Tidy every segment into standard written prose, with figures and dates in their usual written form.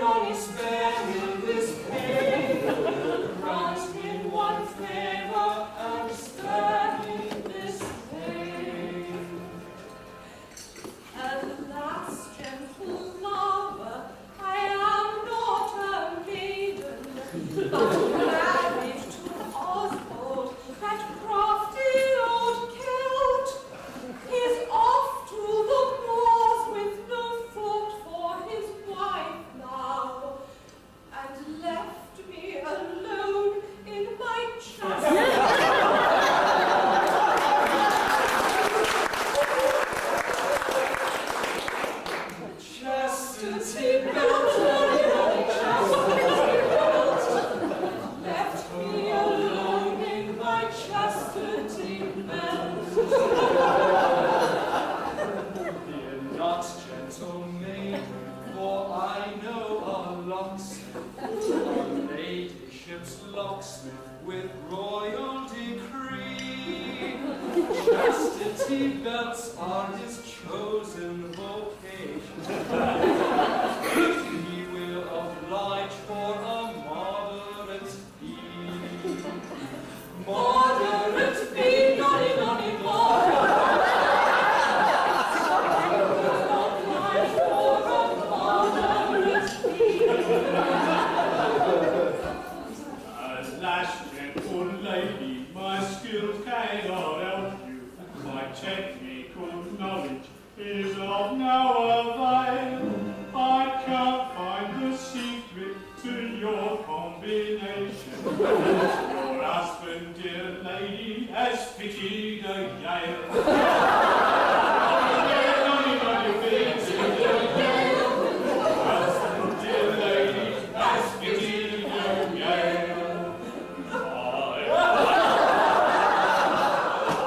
nonny, spare me this pain. Grant me one favour and spare me this pain. Alas, gentle lover, I am not a maiden, but married to Oswald, that crafty old Celt. He's off to the moors with no thought for his wife now, and left me alone in my chastity. Chastity belt, chastity belt, left me alone in my chastity belt. Fear not, gentle maiden, for I know our locksmith, our ladyship's locksmith, with royal decree. Chastity belts are his chosen vocation. He will oblige for a moderate fee. Moderate fee, nonny, nonny, moderate. Oblige for a moderate fee. Alas, gentle lady, my skill cannot help you. My technical knowledge is of no avail. I can't find the secret to your combination. Your husband, dear lady, has fitted a gale. Husband, dear lady, has fitted a gale.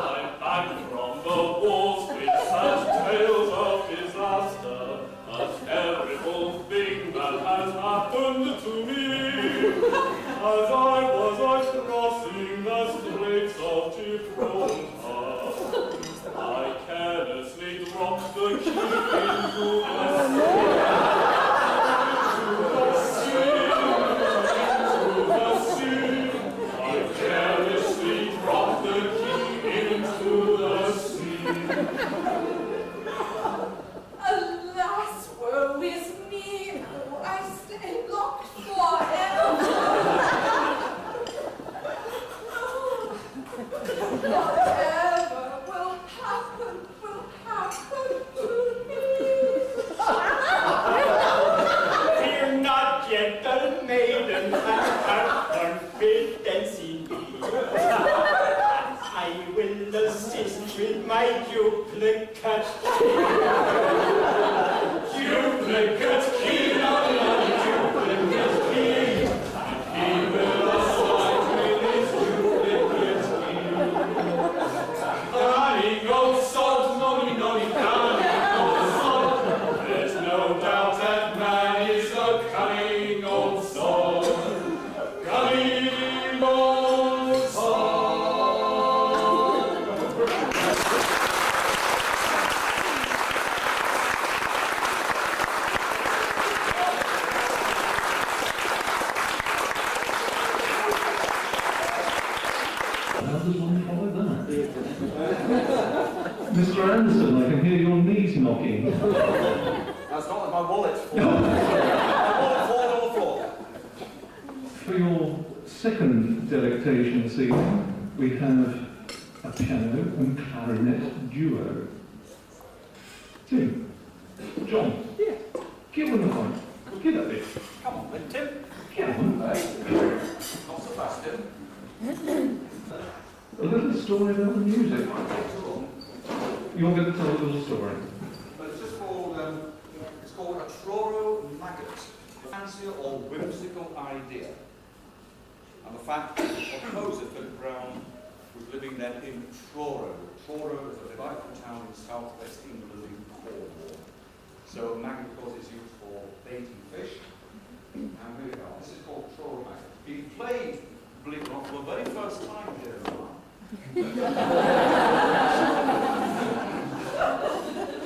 I'm back from the wars with such tales of disaster. A terrible thing that has happened to me. As I was crossing the Straits of Gibraltar, I carelessly dropped the key into the sea. I carelessly dropped the key into the sea. Alas, woe is me, oh, I stay locked forever. Whatever will happen to me. Fear not, gentle maiden, have confidence in me. I will assist with my duplicate key. Duplicate key, not duplicate key. He will assign with his duplicate key. Darling old sod, nonny, nonny, darling old sod. There's no doubt that man is a cunning old sod. Cunning old sod. How does one follow that? Mr. Anderson, I can hear your knees knocking. That's not like my wallet. My wallet falls on the floor. For your second delectation this evening, we have a piano and clarinet duo. Tim, John, give them the phone. Give that bit. Come on then, Tim. Give them. Not so fast, Tim. A little story about the music. You're going to tell a little story. But it's just called, it's called a Truro Maggot. Fancy or whimsical idea. And the fact that the composer, Philip Brown, was living then in Truro. Truro is a delightful town in southwest England in Cornwall. So maggot, of course, is used for baiting fish. And here we are. This is called Truro Maggot. Being played, believe it or not, for the very first time here in Oman.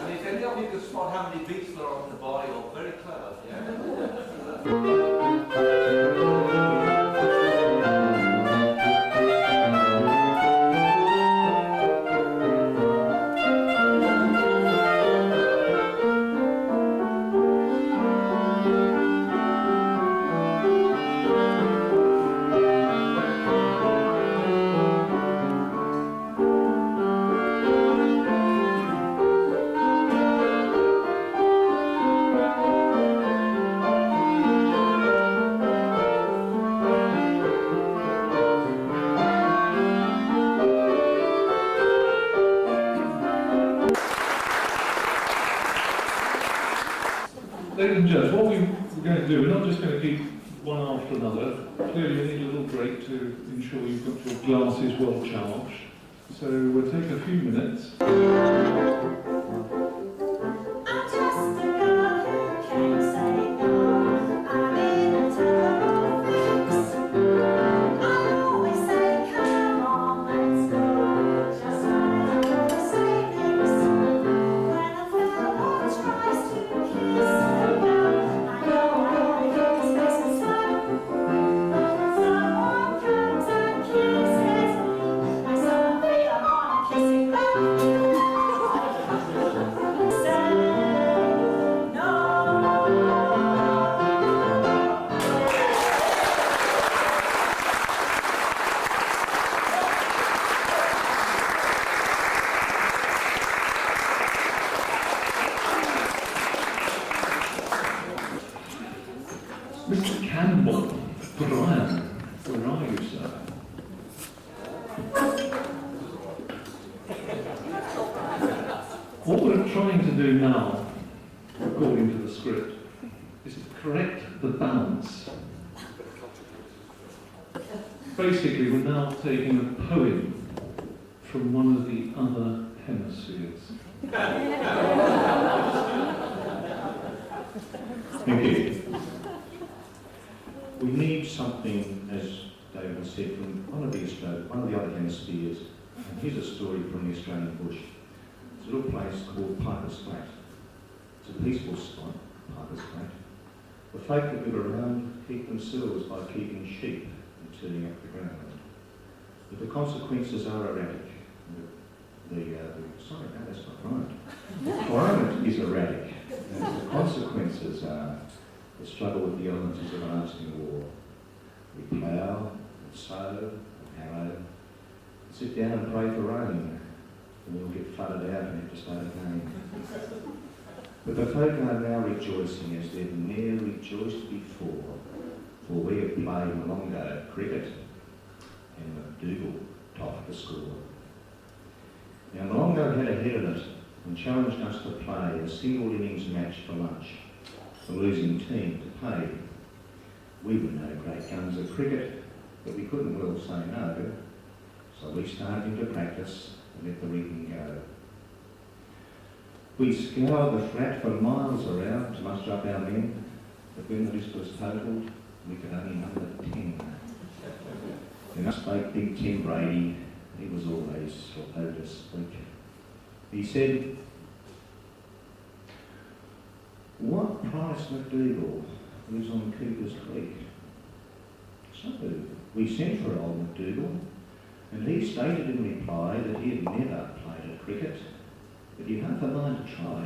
And if any of you can spot how many beats there are on the body, you're very clever, yeah? Ladies and gents, what we're going to do, we're not just going to keep one after another. Clearly you need a little break to ensure you've got your glasses well charged. So we'll take a few minutes. I'm just a girl who can't say no. I'm in a terrible fix. I always say, come on, let's go. Just when I never say this. When a fellow tries to kiss a girl, I know I only hear his face and smile. But when someone comes and kisses me, I suddenly feel I'm on a kissing ground. Say no. Mr. Campbell, Brian, where are you, sir? What we're trying to do now, according to the script, is to correct the balance. Basically, we're now taking a poem from one of the other hemispheres. Thank you. We need something, as David said, from one of the other hemispheres. And here's a story from the Australian bush. It's a little place called Piper's Flat. It's a peaceful spot, Piper's Flat. The folk that live around keep themselves by keeping sheep and turning up the ground. But the consequences are erratic. Sorry, no, that's not right. The climate is erratic. And the consequences are the struggle with the elements is a lasting war. We plough, and sow, and harrow, and sit down and pray for rain, and we'll get flooded out and have to start again. But the folk are now rejoicing as they've ne'er rejoiced before, for we have played Malongo cricket, and McDougal topped the score. Now Malongo had a head in it and challenged us to play a single innings match for lunch, the losing team to pay. We were no great guns at cricket, but we couldn't well say no, so we started into practice and let the reaping go. We scoured the flat for miles around to muster up our men, but when the list was totalled, we could only number 10. Then up spoke Big Tim Brady. He was always slow to speak. He said, "What price McDougal lives on Cooper's Creek?" So we sent for old McDougal, and he stated in reply that he had never played at cricket, but he'd half a mind to try.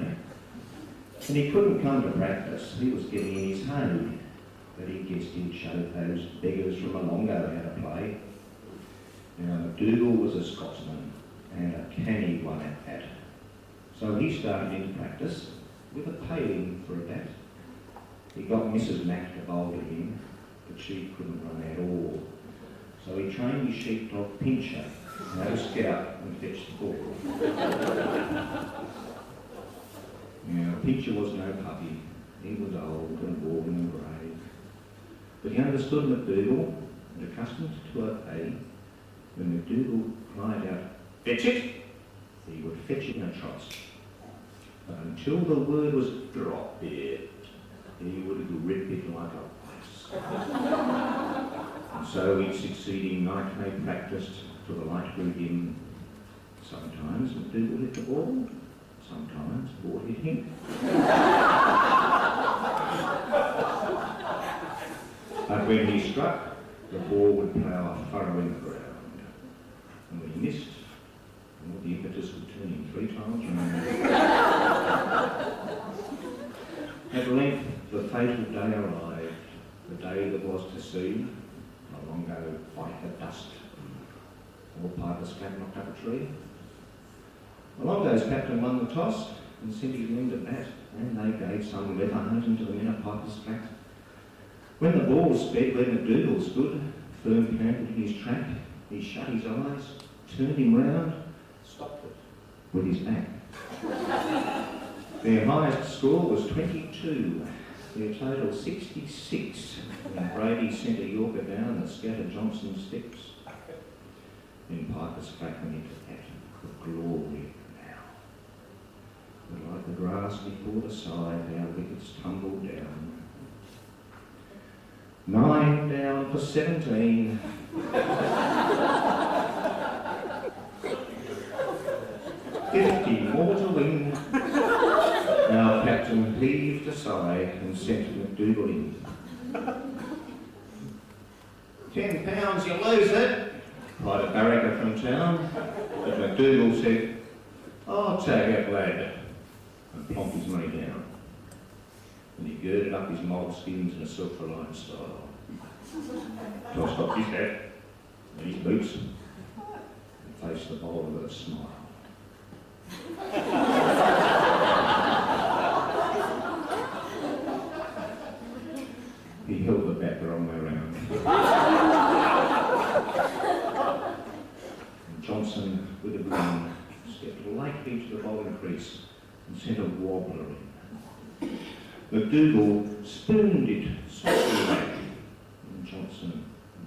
And he couldn't come to practice, he was getting in his hay, but he guessed he'd show those beggars from Malongo how to play. Now McDougal was a Scotsman, and a canny one at that. So he started into practice with a paling for a bat. He got Mrs. Mac to bowl to him, but she couldn't run at all. So he trained his sheepdog Pincher how to scout and fetch the ball. Now Pincher was no puppy. He was old and worn and grey. But he understood McDougal and accustomed to obey. When McDougal cried out, "Fetch it!" he would fetch it in a trot. But until the word was drop it, he would grip it like a vice. And so each succeeding night they practised till the light grew dim. Sometimes McDougal hit the ball, sometimes the ball hit him. But when he struck, the ball would plough a furrow in the ground. And when he missed, and all the impetus would turn him 3 times round. At length, the fatal day arrived, the day that was to see Malongo fight the dust. All pipers flat knocked up a tree. Malongo's captain won the toss and sent his men to bat, and they gave some leather hunting to the men at Piper's Flat. When the ball sped where McDougal stood, firm planted in his track, he shut his eyes, turned him round, stopped it with his back. Their highest score was 22, their total 66, when Brady sent a Yorker down that scattered Johnson's steps. Then Piper's Flat went into that, the glory now. But like the grass we pulled aside, our wickets tumbled down. 9 down for 17. 50 more to win. Our captain heaved a sigh and sent McDougal in. £10 you lose it, cried a barracker from town. But McDougal said, "I'll take it, lad," and plonked his money down. And he girded up his moleskins in a self-reliant style. Tossed off his hat and his boots and faced the bowler with a smile. He held the bat the wrong way round. And Johnson, with a grin, stepped lightly to the bowling crease and sent a wobbler in. McDougal spooned it softly back, and Johnson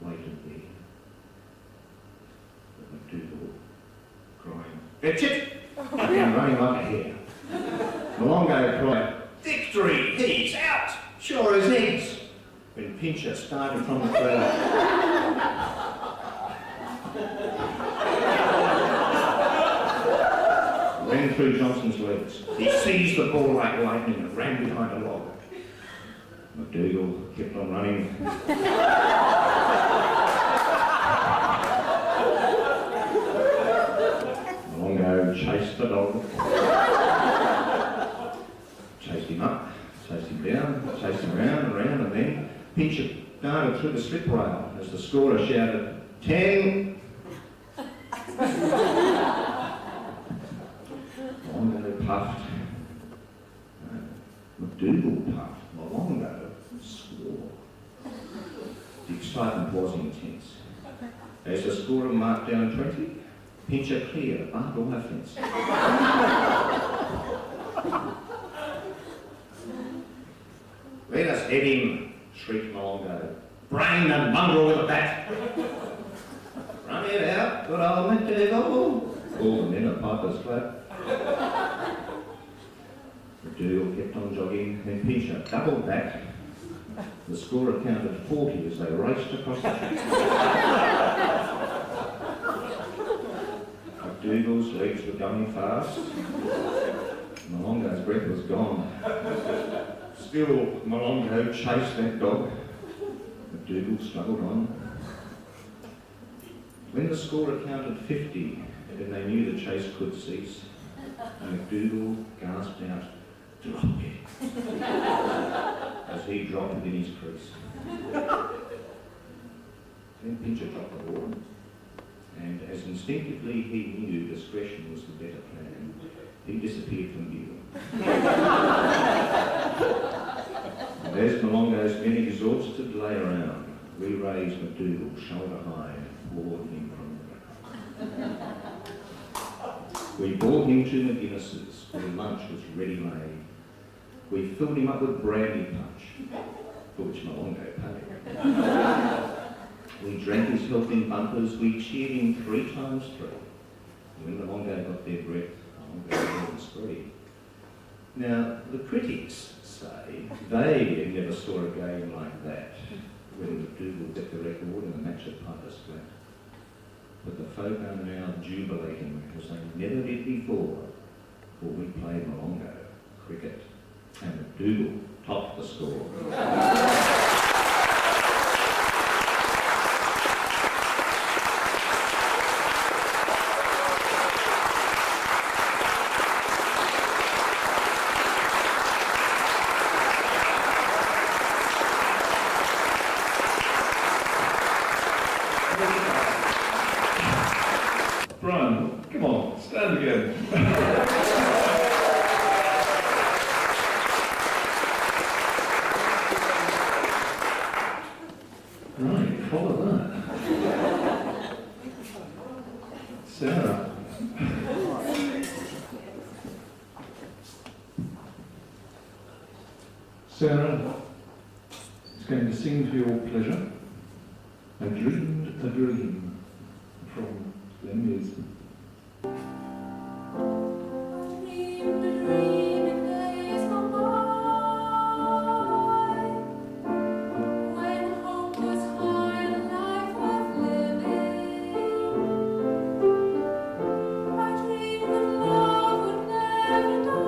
waited there. But McDougal, crying, "Fetch it!" and running like a hare. Malongo cried, "Victory! He's out! Sure as eggs!" when Pincher started from the crowd. Ran through Johnson's legs. He seized the ball like lightning and ran behind a log. McDougal kept on running. Malongo chased the dog. Chased him up, chased him down, chased him round and round, and then Pincher darted through the slip rail as the scorer shouted, 10! Malongo puffed. McDougal puffed. Malongo swore. The excitement was intense. As the scorer marked down 20, Pincher cleared a barbed wire fence. "Let us hit him," shrieked Malongo. "Brain and mongrel with a bat." "Run it out, good old McDougal," called the men at Piper's Flat. McDougal kept on jogging, then Pincher doubled back. The scorer counted 40 as they raced across the track. McDougal's legs were going fast. Malongo's breath was gone. Still, Malongo chased that dog. McDougal struggled on. When the scorer counted 50, then they knew the chase could cease, and McDougal gasped out, "Drop it," as he dropped within his crease. Then Pincher dropped the ball, and as instinctively he knew discretion was the better plan, he disappeared from view. And as Malongo's men exhausted lay around, we raised McDougal shoulder high and poured him from the ground. We brought him to McGuinness's, where lunch was ready made. We filled him up with brandy punch, for which Malongo paid. We drank his health in bumpers, we cheered him 3 times 3. And when Malongo got their breath, Malongo was free. Now, the critics say they never saw a game like that when McDougal set the record in the match at Piper's Flat. But the folk are now jubilating as they never did before, for we played Malongo cricket and McDougal topped the score. follow that. Sarah. Sarah is going to sing to your pleasure. I dreamed a dream from Len Williams. Dreamed a dream in days gone by, when hope was high and life worth living. I dreamed that love would never die.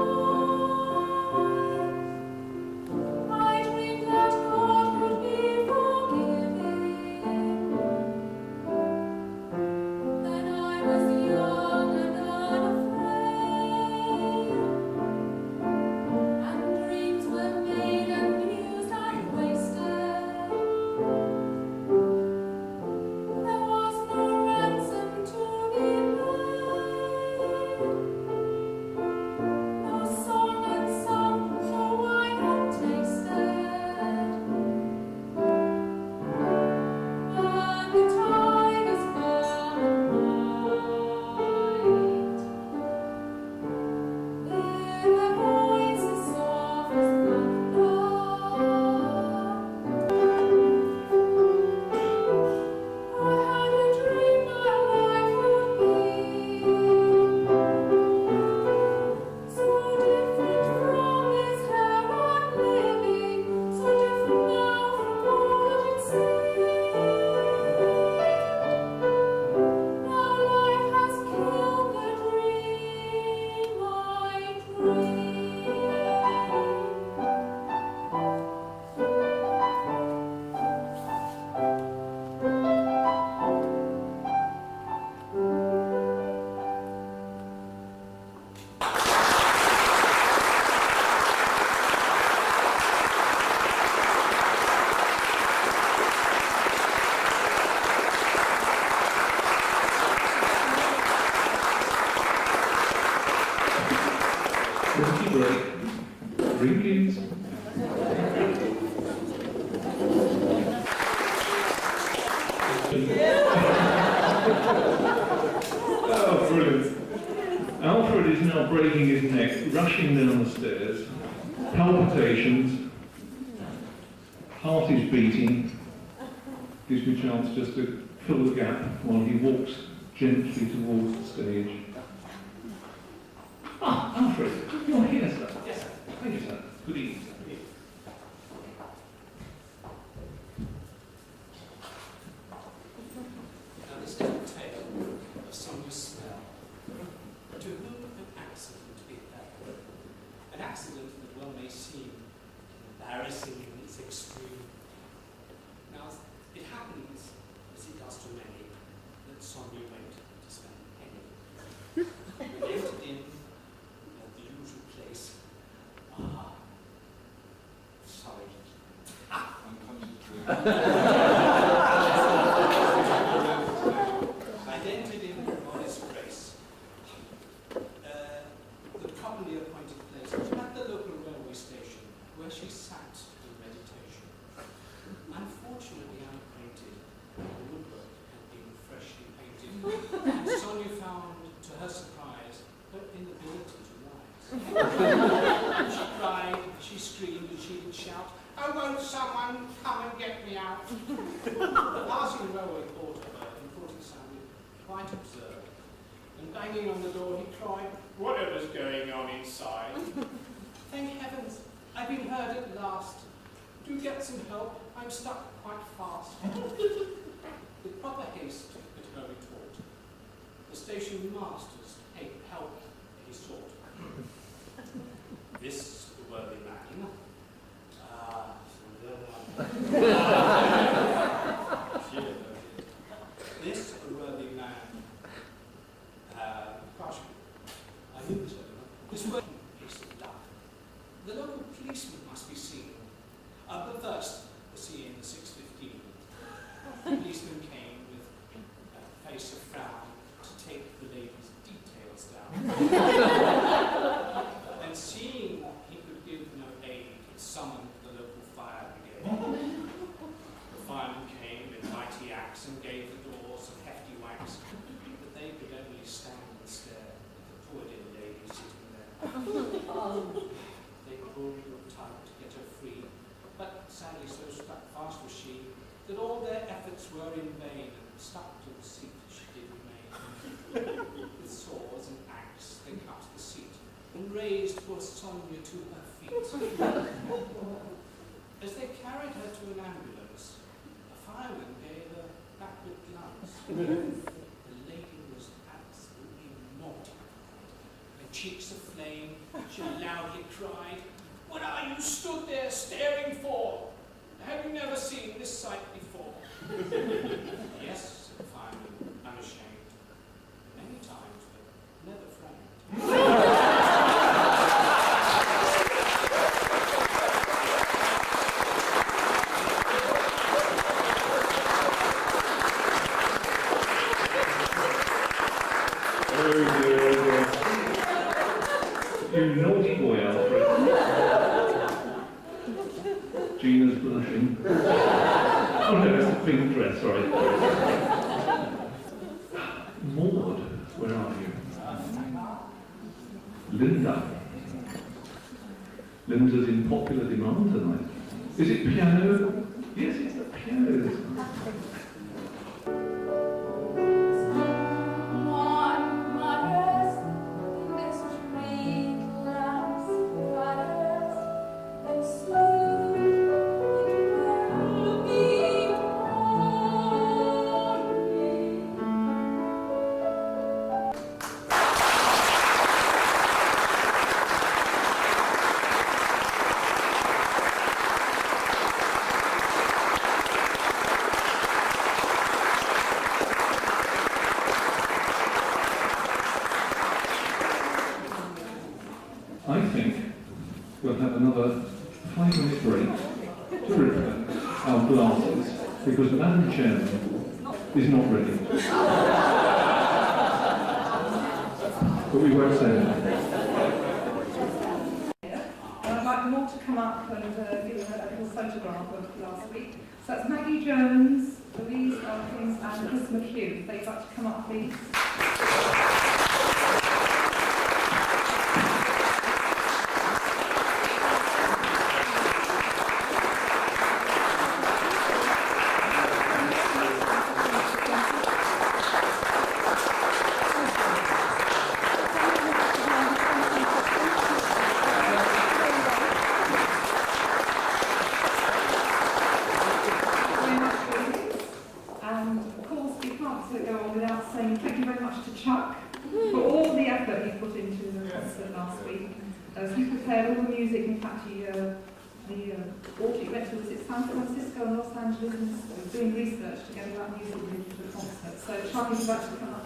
I dreamed that God could be forgiving. Then I was young and unafraid, and dreams were made and used and wasted. There was no ransom to be paid, no song unsung, no wine untasted. But the tigers come at night, with their voices soft as thunder. I had a dream my life would be so different from this hell I'm living, so different now from what it seemed. Now life has killed the dream I dreamed. Whiskey break. Drinkings. Oh, brilliant. Alfred is now breaking his neck, rushing down the stairs. Palpitations. Heart is beating. Gives me a chance just to fill the gap while he walks gently towards the stage. Ah, Alfred, you're here, sir. Yes, sir. Thank you, sir. Good evening, sir. Now this is a tale of some you smell, to whom an accident befell. An accident that well may seem embarrassing in its extreme. Now it happens, as it does to many, that Sonia went to spend a penny. We left it in at the usual place. Ah, sorry. I then did him on his grace. The properly appointed place was at the local railway station, where she sat in meditation. Unfortunately unacquainted, the woodwork had been freshly painted, and Sonia found, to her surprise, her inability to rise. She cried, she screamed, and she would shout, "Oh, won't someone come and get me out?" The passing railway caught her and thought it sounded quite absurd. And banging on the door, he cried, "Whatever's going on inside?" "Thank heavens, I've been heard at last. Do get some help, I'm stuck quite fast." With proper haste at her retort, the station master's help he sought. This worthy man, this worthy man, gosh, I knew this this worthy piece of luck. The local policeman must be seen. But first, was he in the 6:15? The policeman came with a face of frown to take the lady's details down. And seeing he could give no aid, he summoned the local fire brigade. Maggie so struck fast was she, that all their efforts were in vain, and stuck to the seat she did remain. With saws and axe they cut the seat, and raised poor Sonia to her feet. As they carried her to an ambulance, a fireman gave a backward glance. The lady was absolutely mortified. Her cheeks aflame, she loudly cried, "What are you stood there staring for? Have you never seen this sight before?" "Yes," said the fireman, unashamed. "Many times, but never framed." You naughty boy, Alfred. Gina's blushing. Oh no, it's a pink dress, sorry. Maude, where are you? Linda. Linda's in popular demand tonight. Is it piano? Yes, it's the piano this time. I think we'll have another 5-minute break to refresh our glasses because Madam Chairman is not ready. But we won't say that. I'd like them all to come up and give a little photograph of last week. So that's Maggie Jones, Louise Elkins and Chris McHugh. If they'd like to come up, please. Doing research to get that music into the concert. So Charlie would like to come up.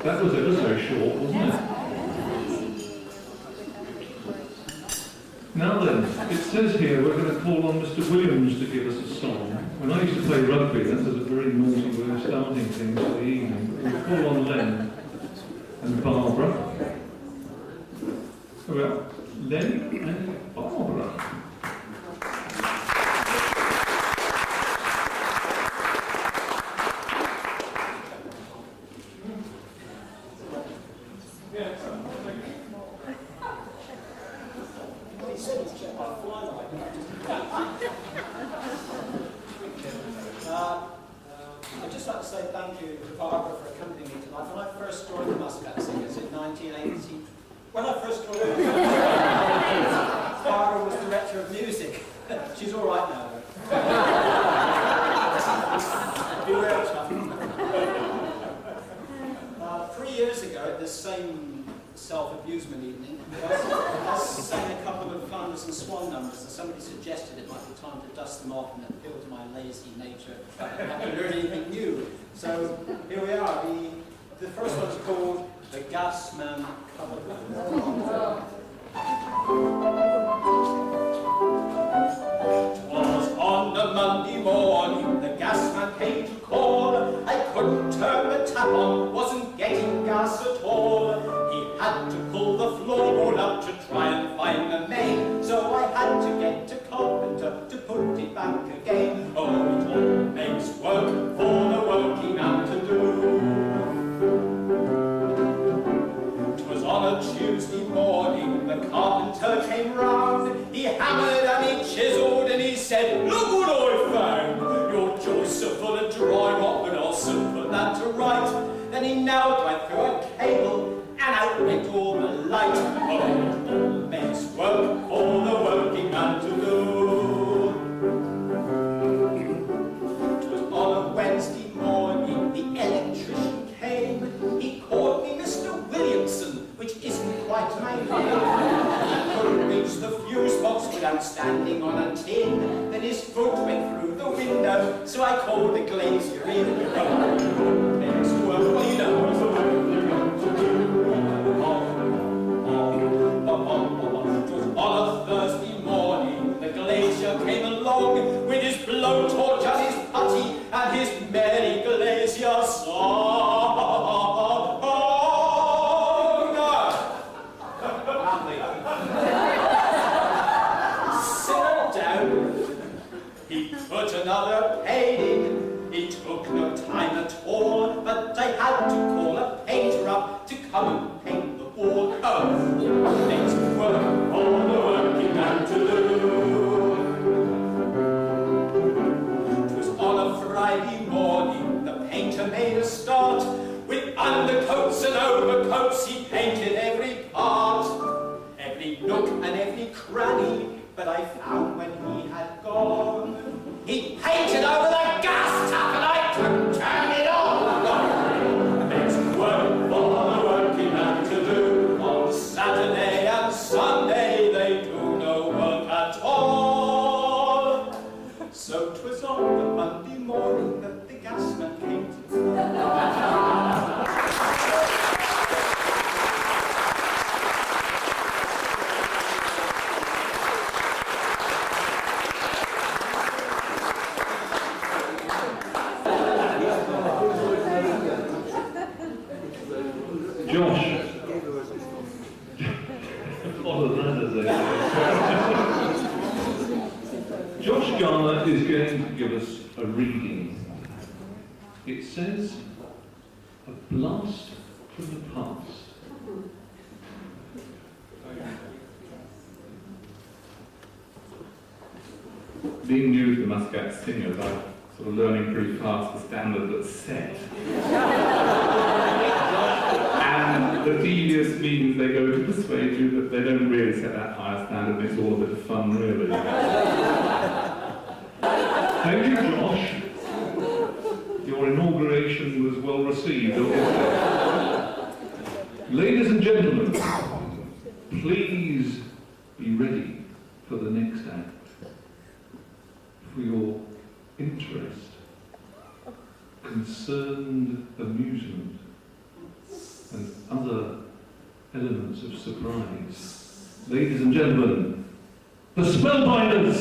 That was ever so short, wasn't it? Now then, it says here we're going to call on Mr. Williams to give us a song. When I used to play rugby, that was a very naughty way of starting things for the evening. We'll call on Len and Barbara. Well, Len and Barbara. I'd just like to say thank you to Barbara for accompanying me tonight. When I first joined the Muscat Singers in 1980, Barbara was director of music. She's all right now, though. Beware of her. 3 years ago, at this same self-abusement evening, I sang a couple of Flanders and Swan numbers, and somebody suggested it might be time to dust them off and appeal to my lazy nature. I haven't learned anything new. So here we are. The first one's called the Gasman Qaboos. on wasn't getting gas at all. He had to pull the floorboard up to try and find the main. So I had to get a carpenter to put it back again. Oh, it all makes work for the working man to do. 'Twas on a Tuesday morning the carpenter came round. He hammered and he chiselled and he said, "Look what I found! Your joists are full of dry rot, but I'll soon put that to right." Then he nailed right through a cable and out went all the light. Oh, it all makes work for the working man to do. 'Twas on a Wednesday morning the electrician came. He called me Mr. Williamson, which isn't quite my name. He couldn't reach the fuse box without standing on a tin. Then his foot went through the window, so I called the glazier in. Oh, makes work, well, you know what's the work you're going to do. It was on a Thursday morning the glazier came along with his blowtorch and his putty and his merry glazier song. Sit down. He put another paint in. It took no time at all, but I had to call a painter up to come and paint the wall. Oh, makes work for the working man to do. 'Twas on a Friday morning the painter made a start. With undercoats and overcoats he painted every part, every nook and every cranny. But I found when he had gone, he painted over the gas tap and I couldn't turn it on. It's work for the working man to do. On Saturday and Sunday they do no work at all. So 'twas on the Monday morning that the gasman came to Josh. Follow that as Josh Garner is going to give us a reading. It says, "A blast from the past." Being new to the Muscat singers, I'm sort of learning pretty fast the standard that's set. And the tedious means they go to persuade you that they don't really set that higher standard, and it's all a bit of fun, really. Thank you, Josh. Your inauguration was well received, obviously. Ladies and gentlemen, please be ready for the next act. For your interest, concerned amusement, and other elements of surprise. Ladies and gentlemen, the Spellbinders!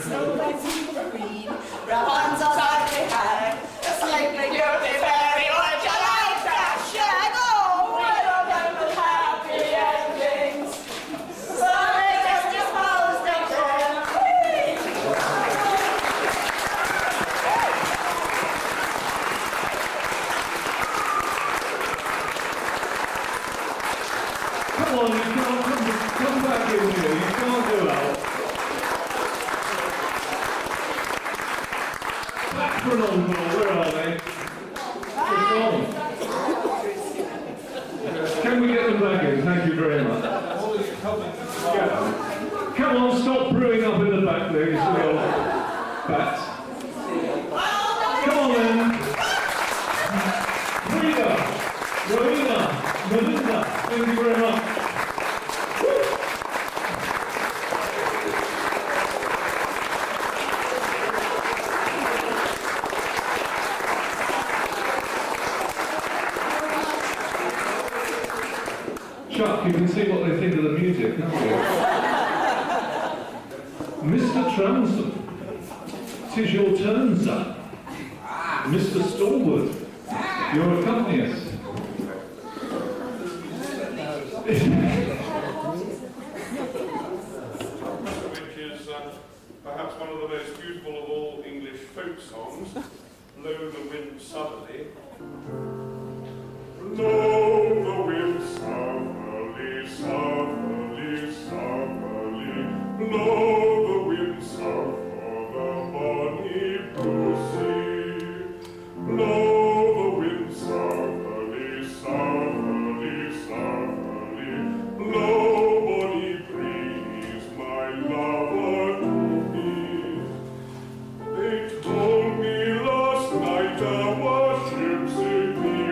Snow White super queen, Rapunzel's ugly hair, a sleeping beauty fairy, would you like that shadow? We're all done with happy endings. So they just disposed of them. Come on, you can't come back in here. You can't do that. Back for an encore. Where are they? They're gone. Can we get them back in? Thank you very much. Yeah. Come on, stop brewing up in the back there, you silly old bats. Come on then. Frieda, Rowena, Melinda, thank you very much. Chuck, you can see what they think of the music, can't you? Mr. Trounsem, 'tis your turn, sir. Mr. Stallwood, your accompanist. Which is perhaps one of the most beautiful of all English folk songs, Blow the Wind Southerly. Blow the wind southerly, southerly, southerly, blow the wind south for the bonny pussy. Blow the wind southerly, southerly, southerly, blow bonny breeze, my lover to me. They told me last night there was ships in the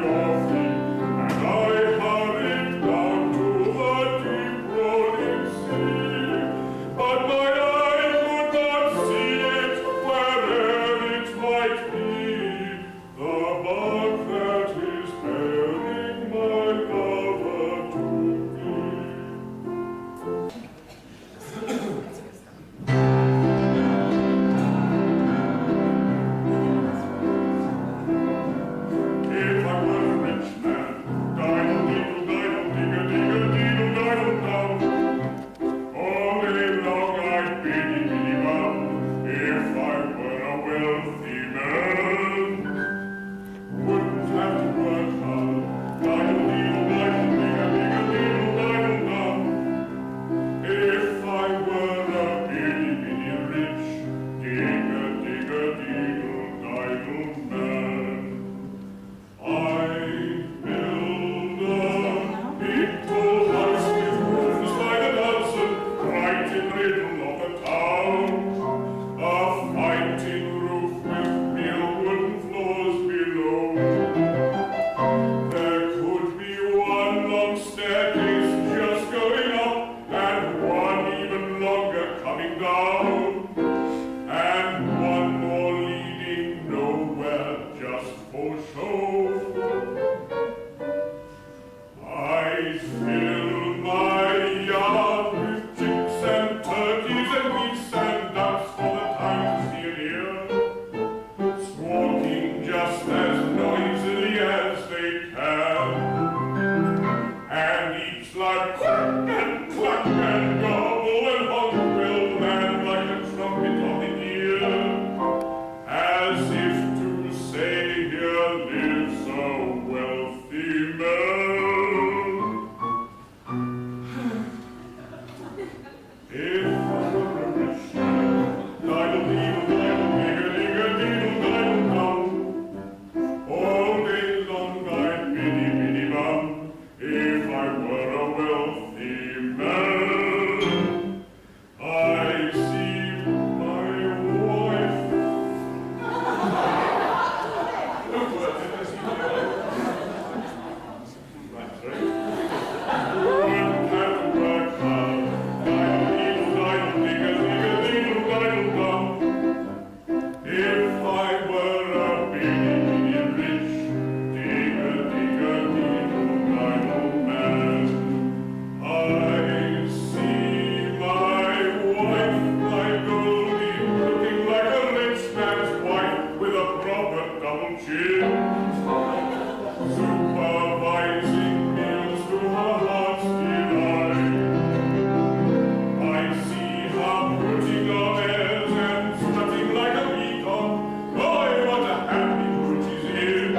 kitchen, supervising meals to her heart's delight. I see her putting on airs and strutting like a peacock. Oh, what a happy mood she's in,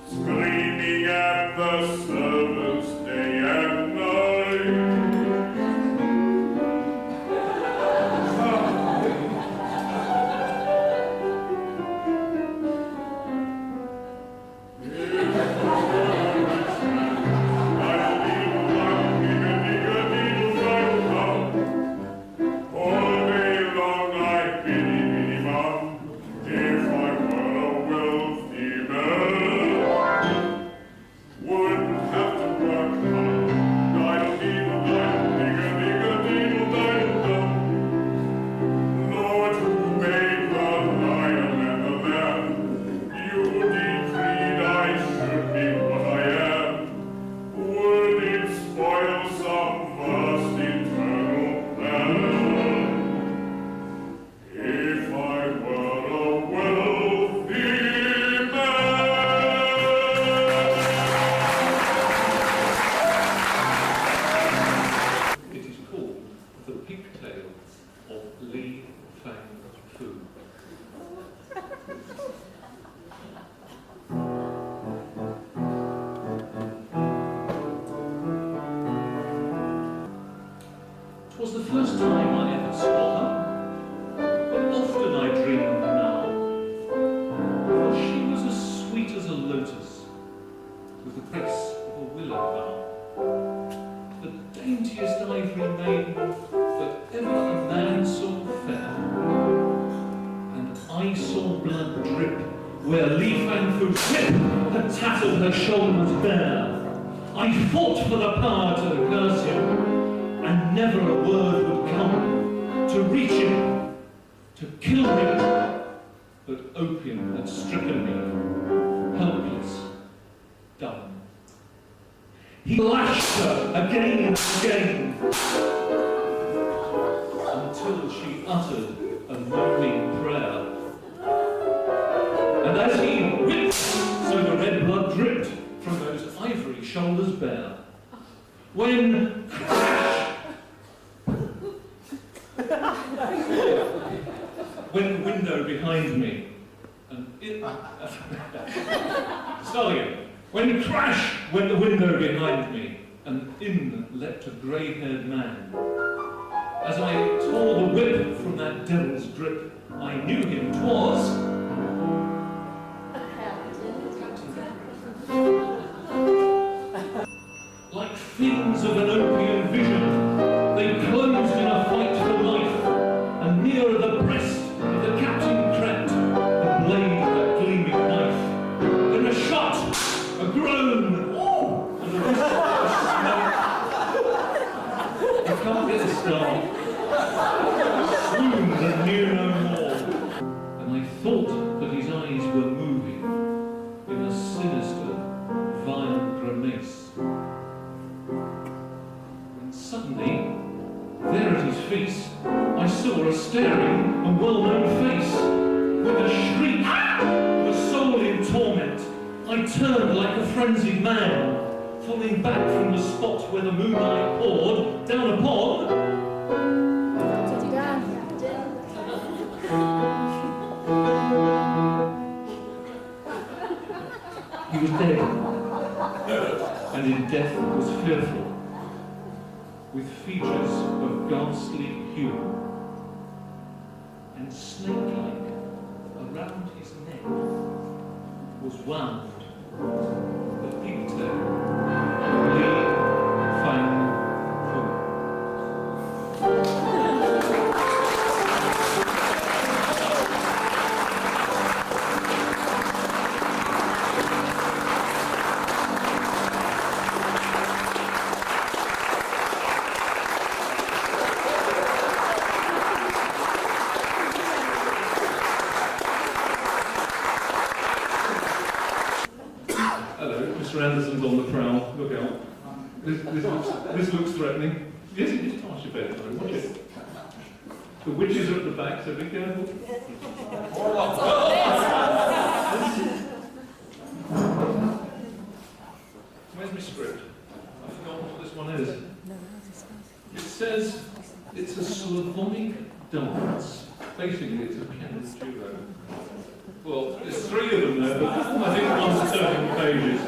screaming at the servants day and night. Was the first time I ever saw her, but often I dream of her now. For she was as sweet as a lotus, with the grace of a willow bough, the daintiest ivory maiden that ever a man saw fair. And I saw blood drip where Li Fang Fu's whip had tattered her shoulders bare. I fought for the power to curse him, and never a word would come to reach him, to kill him, but opium had stricken me, helpless, dumb. He lashed her again and again, until she uttered a moaning prayer. And as he whipped, so the red blood dripped from those ivory shoulders bare. When crash! When the window behind me, and start again. When crash went the window behind me, and in leapt a grey-haired man. As I tore the whip from that devil's grip, I knew him 'twas like fiends of an opium vision. They closed in a fight for life, and nearer the breast of the captain crept the blade of that gleaming knife. Then a shot, a groan, and a whistle of smoke. I can't get a start. Swooned and knew no more. And I thought that his eyes were moving in a sinister, vile grimace. Suddenly, there at his feet, I saw a staring and well-known face. With a shriek, the soul in torment, I turned like a frenzied man, falling back from the spot where the moonlight poured down upon... He was dead, and in death was fearful, with features of ghastly hue, and snake-like around his neck was wound the pigtail of Li Fang Fu. Mr. Anderson's on the prowl. Look out. This looks threatening. Yes, it is past your bedtime. Watch it. The witches are at the back, so be careful. It's a Slavonic dance. Basically, it's a piano duo. Well, there's three of them there, but I think one's turning pages.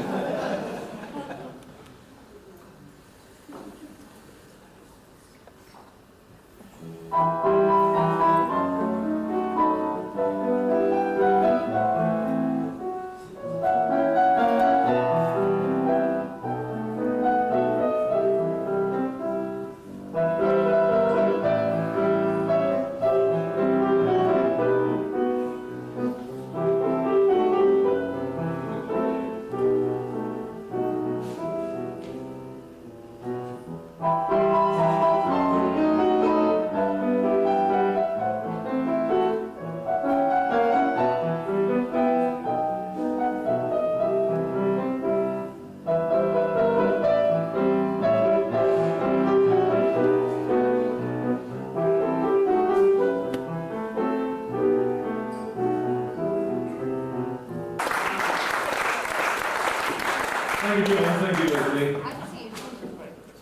Thank you, John. Thank you, Leslie.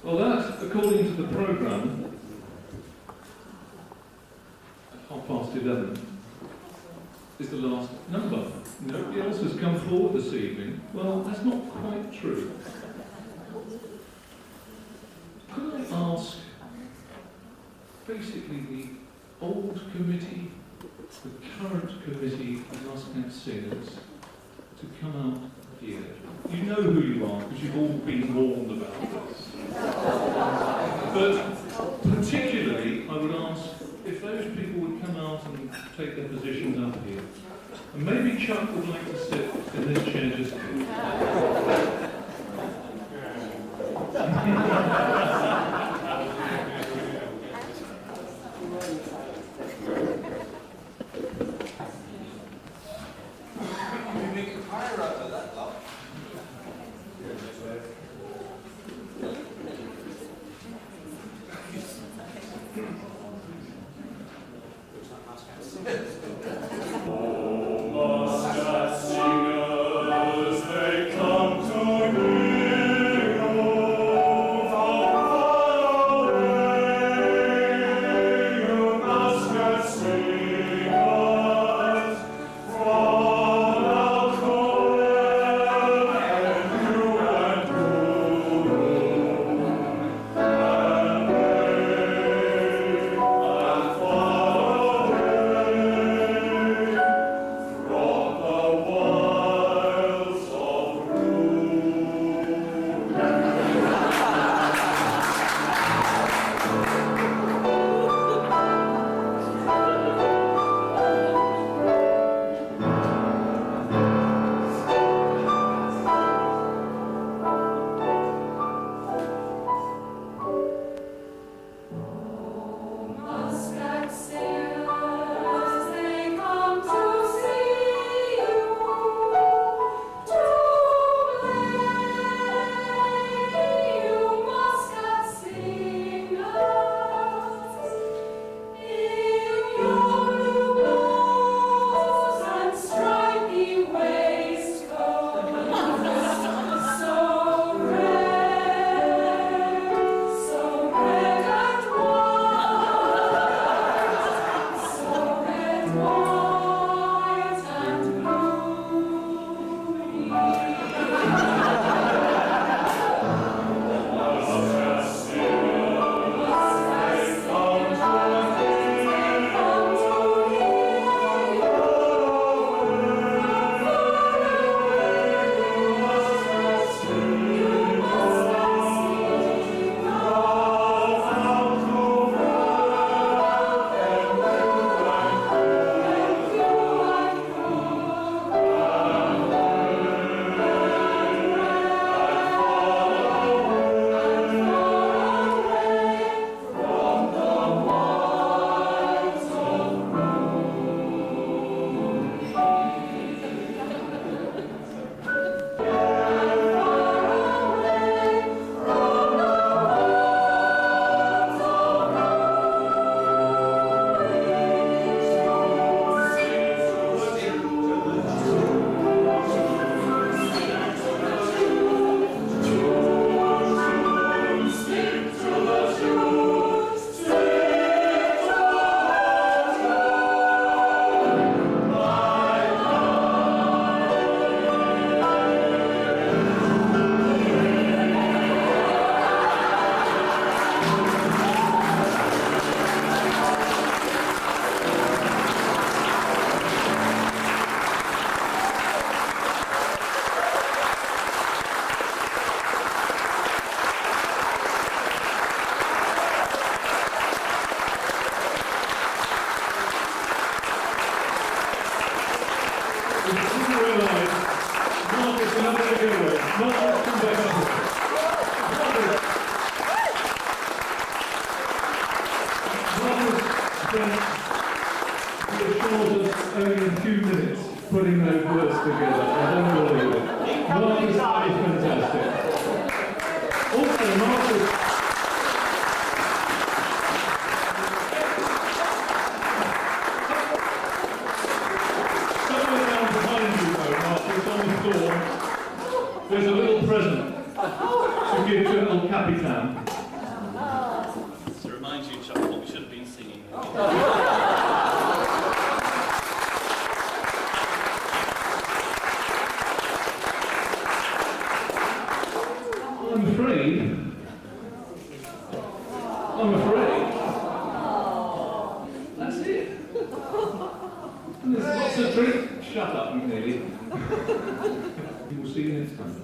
Well, that, according to the programme, at 11:30, is the last number. Nobody else has come forward this evening. Well, that's not quite true. Could I ask, basically, the old committee, the current committee of Muscat singers, to come out here? You know who you are, because you've all been warned about this. But particularly, I would ask if those people would come out and take their positions up here. And maybe Chuck would like to sit in this chair just here. didn't realise Marcus is not going to go away. Marcus, come back up. Marcus spent the short of only a few minutes putting those words together. I don't know what they were. Marcus is fantastic. Also, Marcus. There's a little present to give to El Capitan. To remind you, Chuck, what we should have been singing. I'm afraid. That's it. And there's lots of drink. Shut up, you nearly. We will see you next time.